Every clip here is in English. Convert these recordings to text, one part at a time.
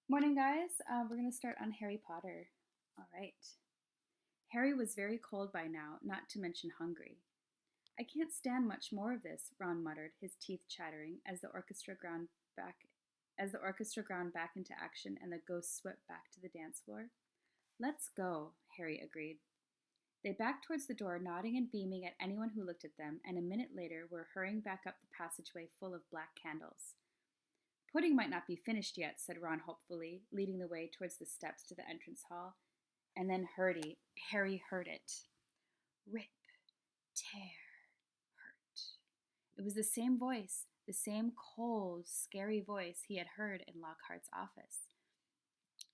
Morning, guys. We're going to start on Harry Potter. All right. Harry was very cold by now, not to mention hungry. I can't stand much more of this, Ron muttered, his teeth chattering, as the orchestra ground back into action and the ghosts swept back to the dance floor. Let's go, Harry agreed. They backed towards the door, nodding and beaming at anyone who looked at them, and a minute later were hurrying back up the passageway full of black candles. Pudding might not be finished yet, said Ron hopefully, leading the way towards the steps to the entrance hall. And then Harry heard it. Rip, tear, hurt. It was the same voice, the same cold, scary voice he had heard in Lockhart's office.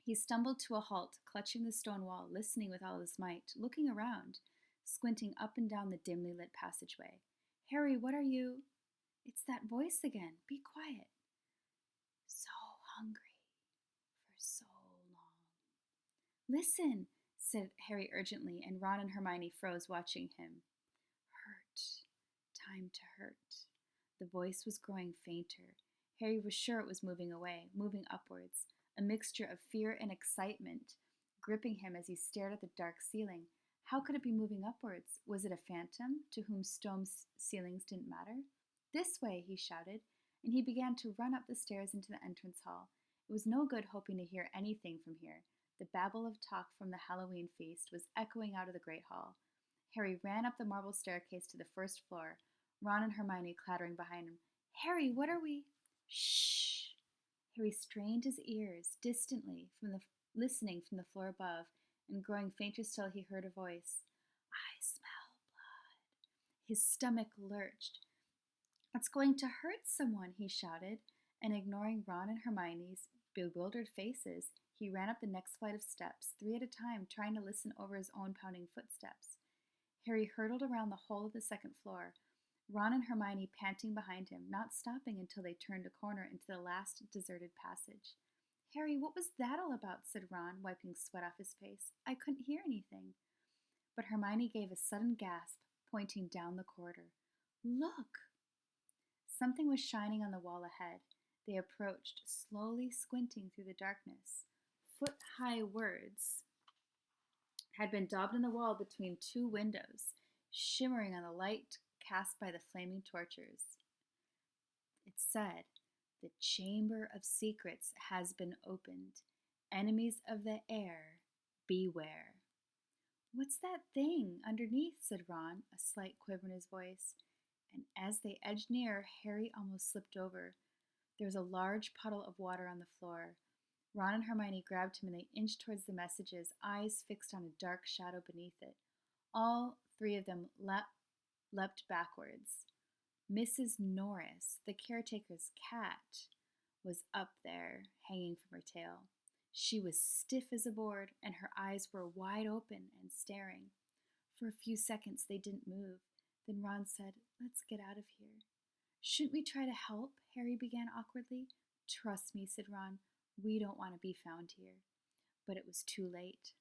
He stumbled to a halt, clutching the stone wall, listening with all his might, looking around, squinting up and down the dimly lit passageway. Harry, what are you? It's that voice again. Be quiet. So hungry for so long. Listen, said Harry urgently, and Ron and Hermione froze, watching him. Hurt. Time to hurt. The voice was growing fainter. Harry was sure it was moving away, moving upwards, a mixture of fear and excitement gripping him as he stared at the dark ceiling. How could it be moving upwards? Was it a phantom to whom stone ceilings didn't matter? This way, he shouted, and he began to run up the stairs into the entrance hall. It was no good hoping to hear anything from here. The babble of talk from the Halloween feast was echoing out of the great hall. Harry ran up the marble staircase to the first floor, Ron and Hermione clattering behind him. Harry, what are we? Shh! Harry strained his ears distantly listening from the floor above, and growing fainter still he heard a voice. I smell blood. His stomach lurched. It's going to hurt someone, he shouted, and ignoring Ron and Hermione's bewildered faces, he ran up the next flight of steps, 3 at a time, trying to listen over his own pounding footsteps. Harry hurtled around the whole of the second floor, Ron and Hermione panting behind him, not stopping until they turned a corner into the last deserted passage. Harry, what was that all about? Said Ron, wiping sweat off his face. I couldn't hear anything. But Hermione gave a sudden gasp, pointing down the corridor. Look! Something was shining on the wall ahead. They approached, slowly squinting through the darkness. Foot-high words had been daubed in the wall between 2 windows, shimmering on the light cast by the flaming torches. It said, "The Chamber of Secrets has been opened. Enemies of the air, beware." What's that thing underneath? Said Ron, a slight quiver in his voice. And as they edged nearer, Harry almost slipped over. There was a large puddle of water on the floor. Ron and Hermione grabbed him and they inched towards the messages, eyes fixed on a dark shadow beneath it. All 3 of them leapt backwards. Mrs. Norris, the caretaker's cat, was up there, hanging from her tail. She was stiff as a board, and her eyes were wide open and staring. For a few seconds they didn't move. Then Ron said, "Let's get out of here." "Shouldn't we try to help?" Harry began awkwardly. "Trust me," said Ron. "We don't want to be found here." But it was too late.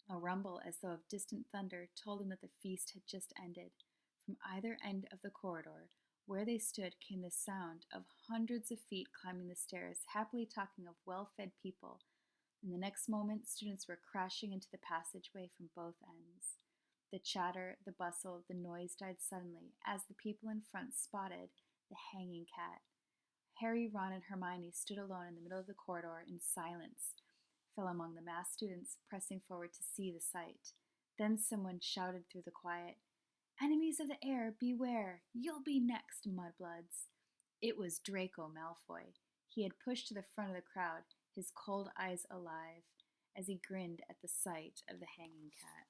A rumble, as though of distant thunder, told them that the feast had just ended. From either end of the corridor, where they stood, came the sound of hundreds of feet climbing the stairs, happily talking of well-fed people. In the next moment, students were crashing into the passageway from both ends. The chatter, the bustle, the noise died suddenly as the people in front spotted the hanging cat. Harry, Ron, and Hermione stood alone in the middle of the corridor in silence, fell among the massed students pressing forward to see the sight. Then someone shouted through the quiet, "Enemies of the air, beware! You'll be next, mudbloods!" It was Draco Malfoy. He had pushed to the front of the crowd, his cold eyes alive, as he grinned at the sight of the hanging cat.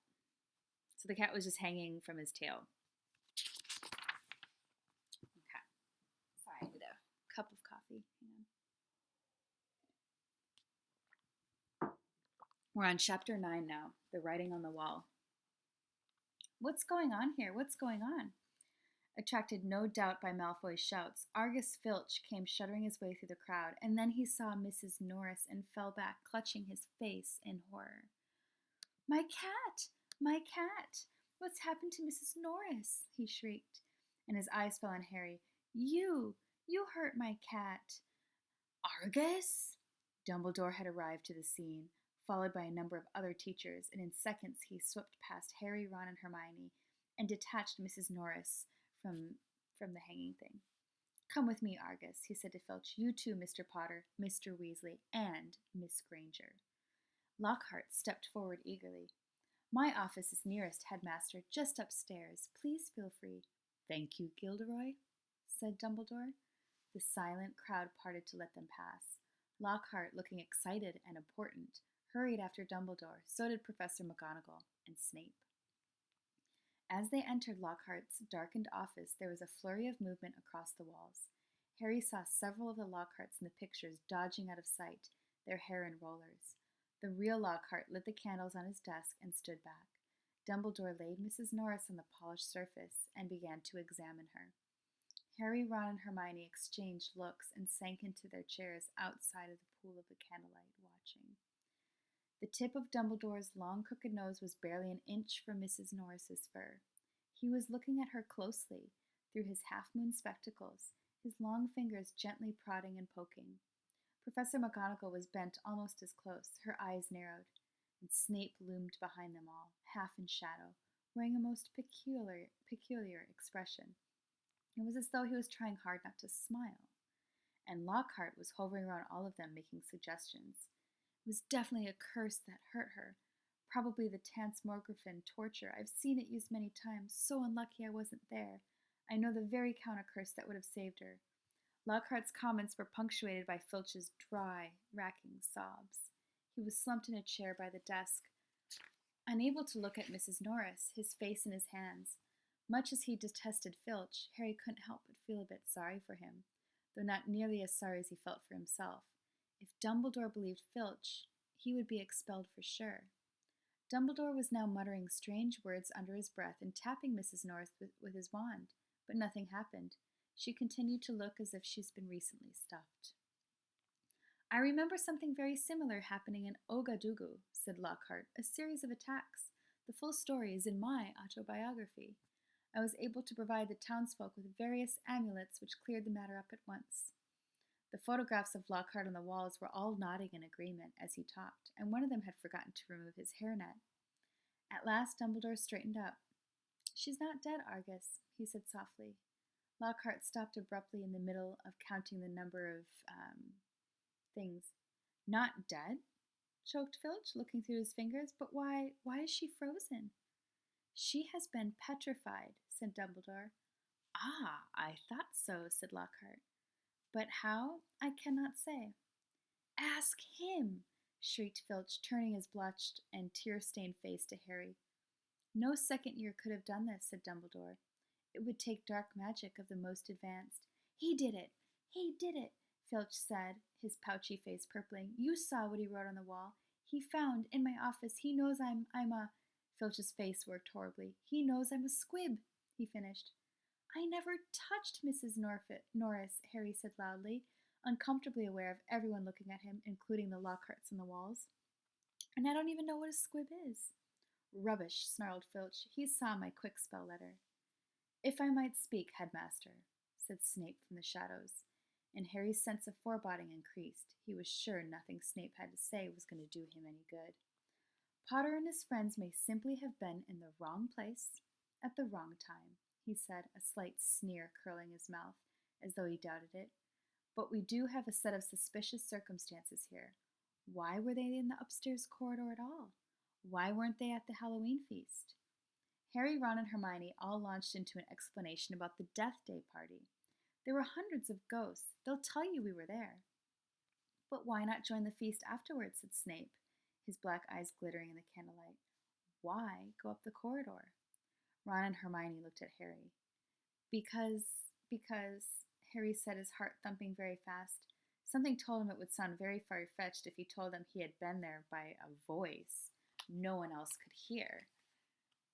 So the cat was just hanging from his tail. Okay. Sorry, I need a cup of coffee. Hang on. We're on chapter 9 now, the writing on the wall. What's going on here? What's going on? Attracted no doubt by Malfoy's shouts, Argus Filch came shuddering his way through the crowd, and then he saw Mrs. Norris and fell back, clutching his face in horror. "My cat! My cat! What's happened to Mrs. Norris?" he shrieked, and his eyes fell on Harry. You hurt my cat." "Argus?" Dumbledore had arrived to the scene, followed by a number of other teachers, and in seconds he swept past Harry, Ron, and Hermione and detached Mrs. Norris from the hanging thing. "Come with me, Argus," he said to Filch. "You too, Mr. Potter, Mr. Weasley, and Miss Granger." Lockhart stepped forward eagerly. "My office is nearest, Headmaster, just upstairs. Please feel free." "Thank you, Gilderoy," said Dumbledore. The silent crowd parted to let them pass. Lockhart, looking excited and important, hurried after Dumbledore. So did Professor McGonagall and Snape. As they entered Lockhart's darkened office, there was a flurry of movement across the walls. Harry saw several of the Lockharts in the pictures dodging out of sight, their hair in rollers. The real Lockhart lit the candles on his desk and stood back. Dumbledore laid Mrs. Norris on the polished surface and began to examine her. Harry, Ron, and Hermione exchanged looks and sank into their chairs outside of the pool of the candlelight, watching. The tip of Dumbledore's long, crooked nose was barely an inch from Mrs. Norris's fur. He was looking at her closely through his half-moon spectacles, his long fingers gently prodding and poking. Professor McGonagall was bent almost as close, her eyes narrowed, and Snape loomed behind them all, half in shadow, wearing a most peculiar expression. It was as though he was trying hard not to smile. And Lockhart was hovering around all of them, making suggestions. It was definitely a curse that hurt her. Probably the Tansmogrifin torture. I've seen it used many times. So unlucky I wasn't there. I know the very counter curse that would have saved her. Lockhart's comments were punctuated by Filch's dry, racking sobs. He was slumped in a chair by the desk, unable to look at Mrs. Norris, his face in his hands. Much as he detested Filch, Harry couldn't help but feel a bit sorry for him, though not nearly as sorry as he felt for himself. If Dumbledore believed Filch, he would be expelled for sure. Dumbledore was now muttering strange words under his breath and tapping Mrs. Norris with his wand, but nothing happened. She continued to look as if she's been recently stuffed. "I remember something very similar happening in Ogadugu," said Lockhart, "a series of attacks. The full story is in my autobiography. I was able to provide the townsfolk with various amulets which cleared the matter up at once." The photographs of Lockhart on the walls were all nodding in agreement as he talked, and one of them had forgotten to remove his hairnet. At last Dumbledore straightened up. "She's not dead, Argus," he said softly. Lockhart stopped abruptly in the middle of counting the number of things. "Not dead?" choked Filch, looking through his fingers. "But why is she frozen?" "She has been petrified," said Dumbledore. "Ah, I thought so," said Lockhart. "But how? I cannot say." "Ask him!" shrieked Filch, turning his blotched and tear-stained face to Harry. "No second year could have done this," said Dumbledore. "It would take dark magic of the most advanced." "He did it! He did it!" Filch said, his pouchy face purpling. "You saw what he wrote on the wall. He found, in my office, he knows I'm a—" Filch's face worked horribly. "He knows I'm a squib," he finished. "I never touched Mrs. Norris," Harry said loudly, uncomfortably aware of everyone looking at him, including the Lockharts on the walls. "And I don't even know what a squib is." "Rubbish," snarled Filch. "He saw my quick spell letter." "If I might speak, Headmaster," said Snape from the shadows, and Harry's sense of foreboding increased. He was sure nothing Snape had to say was going to do him any good. "Potter and his friends may simply have been in the wrong place at the wrong time," he said, a slight sneer curling his mouth, as though he doubted it. "But we do have a set of suspicious circumstances here. Why were they in the upstairs corridor at all? Why weren't they at the Halloween feast?" Harry, Ron, and Hermione all launched into an explanation about the Death Day party. "There were hundreds of ghosts. They'll tell you we were there." "But why not join the feast afterwards?" said Snape, his black eyes glittering in the candlelight. "Why go up the corridor?" Ron and Hermione looked at Harry. Because, Harry said, his heart thumping very fast. Something told him it would sound very far-fetched if he told them he had been there by a voice no one else could hear.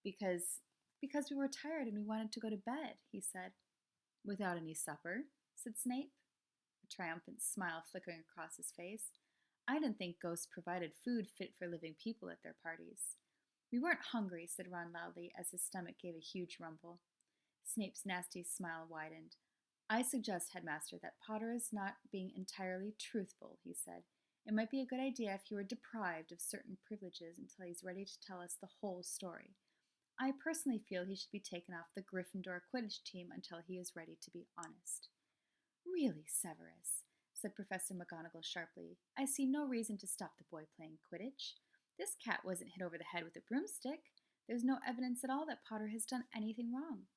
Because we were tired and we wanted to go to bed," he said. "Without any supper?" said Snape, a triumphant smile flickering across his face. "I didn't think ghosts provided food fit for living people at their parties." "We weren't hungry," said Ron loudly, as his stomach gave a huge rumble. Snape's nasty smile widened. "I suggest, Headmaster, that Potter is not being entirely truthful," he said. It might be a good idea if he were deprived of certain privileges until he's ready to tell us the whole story. I personally feel he should be taken off the Gryffindor Quidditch team until he is ready to be honest." "Really, Severus," said Professor McGonagall sharply, "I see no reason to stop the boy playing Quidditch. This cat wasn't hit over the head with a broomstick. There's no evidence at all that Potter has done anything wrong."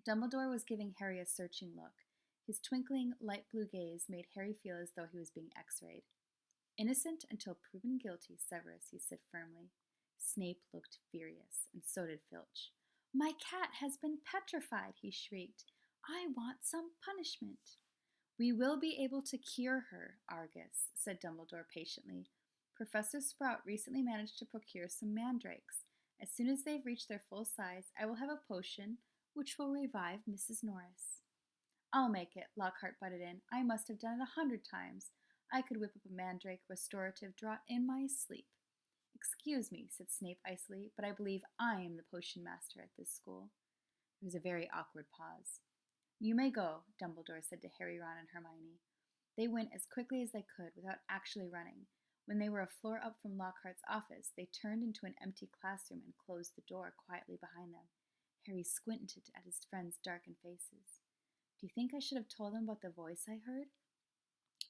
Dumbledore was giving Harry a searching look. His twinkling, light blue gaze made Harry feel as though he was being x-rayed. "Innocent until proven guilty, Severus," he said firmly. Snape looked furious, and so did Filch. "My cat has been petrified," he shrieked. "I want some punishment." "We will be able to cure her, Argus," said Dumbledore patiently. "Professor Sprout recently managed to procure some mandrakes. As soon as they've reached their full size, I will have a potion which will revive Mrs. Norris." "I'll make it," Lockhart butted in. "I must have done it 100 times. I could whip up a mandrake restorative draught in my sleep." "Excuse me," said Snape icily, "but I believe I am the potion master at this school." There was a very awkward pause. "You may go," Dumbledore said to Harry, Ron, and Hermione. They went as quickly as they could without actually running. When they were a floor up from Lockhart's office, they turned into an empty classroom and closed the door quietly behind them. Harry squinted at his friends' darkened faces. "Do you think I should have told them about the voice I heard?"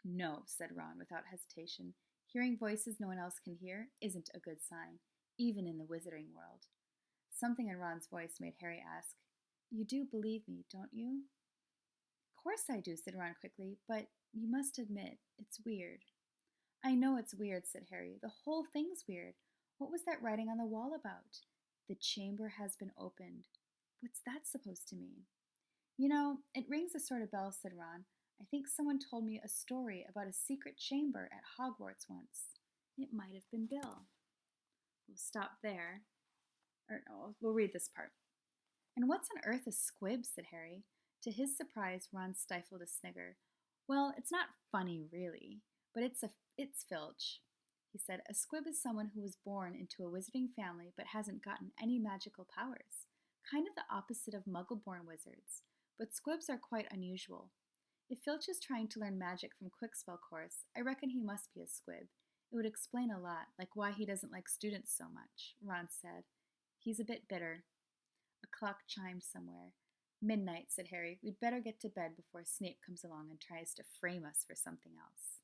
"No," said Ron without hesitation. "Hearing voices no one else can hear isn't a good sign, even in the wizarding world." Something in Ron's voice made Harry ask, "You do believe me, don't you?" "Of course I do," said Ron quickly, "but you must admit, it's weird." "I know it's weird," said Harry. "The whole thing's weird. What was that writing on the wall about? 'The chamber has been opened.' What's that supposed to mean?" "You know, it rings a sort of bell," said Ron. "I think someone told me a story about a secret chamber at Hogwarts once. It might have been Bill." We'll stop there. Or no, we'll read this part. "And what's on earth a squib?" said Harry. To his surprise, Ron stifled a snigger. "Well, it's not funny, really, but it's Filch," he said. "A squib is someone who was born into a wizarding family but hasn't gotten any magical powers. Kind of the opposite of muggle-born wizards. But squibs are quite unusual. If Filch is trying to learn magic from Quickspell course, I reckon he must be a squib. It would explain a lot, like why he doesn't like students so much," Ron said. "He's a bit bitter." A clock chimed somewhere. "Midnight," said Harry. "We'd better get to bed before Snape comes along and tries to frame us for something else."